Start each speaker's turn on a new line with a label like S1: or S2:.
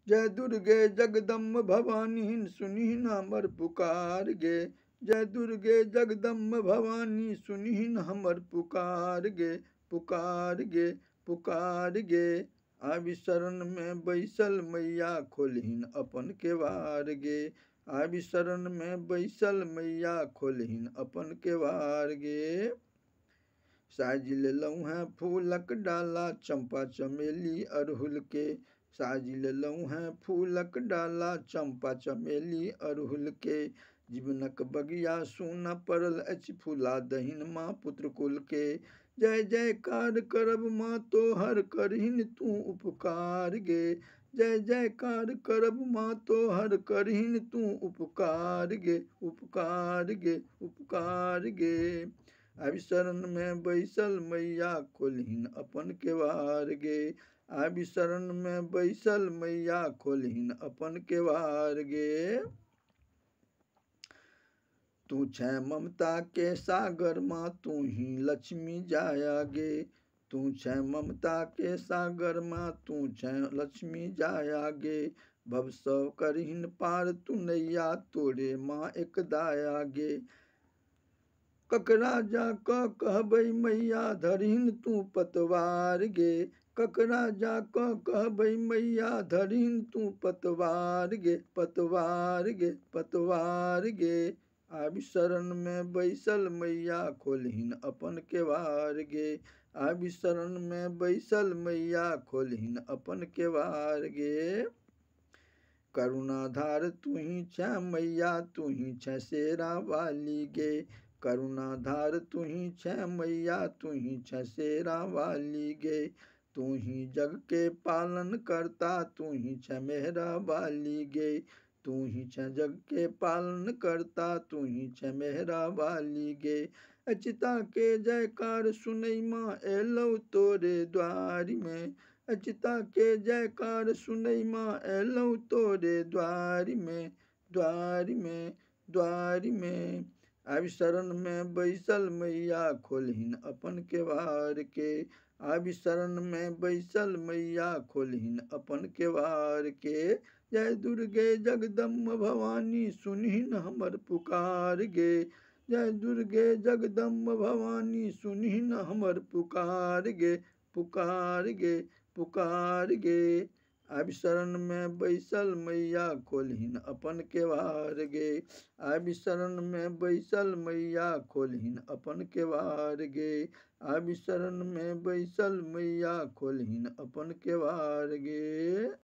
S1: जय दुर्गे जगदम्ब भवानी सुनी न हमर पुकार गे। जय दुर्गे जगदम्ब भवानी सुनी न हमर पुकार गे। पुकार गे पुकार गे। आबि शरण में बैसल मैया खोलहिन अपन केवार गे। आबि शरण में बैसल मैया खोलहिन अपन केवार गे। साजि लेलहुँ हैं फूलक डाला चंपा चमेली अड़हुल के। साजि लेलहुँ हैं फूलक डाला चंपा चमेली अड़हुल के। जीवनक बगिया सूना पड़ल अछि फूला दहिन माँ पुत्र कुल के। जय जयकार करब माँ तोहर करहिन तू उपकार गे। जय जयकार करब माँ तोहर करहिन तू उपकार गे। उपकार गे उपकार गे। आबि शरण में बैसल मैया खोलहिन अपन केवार गे। आबि शरण में बैसल मैया खोलहिन अपन केवार गे। तू छै ममता के सागर माँ तू ही लक्ष्मी जाया गे। तू छै ममता के सागर माँ तू छै लक्ष्मी जाया गे। भव सब करहिन पार तू नैया तोरे माँ एक दाया गे। ककरा जाकऽ कहबै मैया धरहिन तू पतवार गे। ककरा जाकऽ कहबै मैया धरहिन तू पतवार गे। पतवार गे पतवार गे। आबि शरण में बैसल मैया खोलहिन अपन केवार गे। आबि शरण में बैसल मैया खोलहिन अपन केवार गे। करुणाधार तू ही छै मैया तू ही छै शेरा वाली गे। करुणाधार तू ही छै मैया तू ही छै शेरा वाली गे। तू ही जग के पालन करता तू ही छै मेहरा वाली गे। तू ही छै जग के पालन करता तू ही छै मेहरा वाली गे। अचिता के जयकार सुनै माँ एलौ तोरे द्वारी में। अचिता के जयकार सुनै माँ एलौ तोरे द्वारी में। द्वारी में द्वारी में। आबि शरण में बैसल मैया खोलहिन अपन केवार के। आबि शरण में बैसल मैया खोलहिन अपन केवार के। जय दुर्गे जगदम्ब भवानी सुनहिन हमर पुकार गे। जय दुर्गे जगदम्ब भवानी सुनहिन हमर पुकार गे। पुकार गे पुकार गे। आबि शरण में बैसल मैया खोलहिन अपन केवार गे। आबि शरण में बैसल मैया खोलहिन अपन केवार गे। आबि शरण में बैसल मैया खोलहिन अपन केवार गे।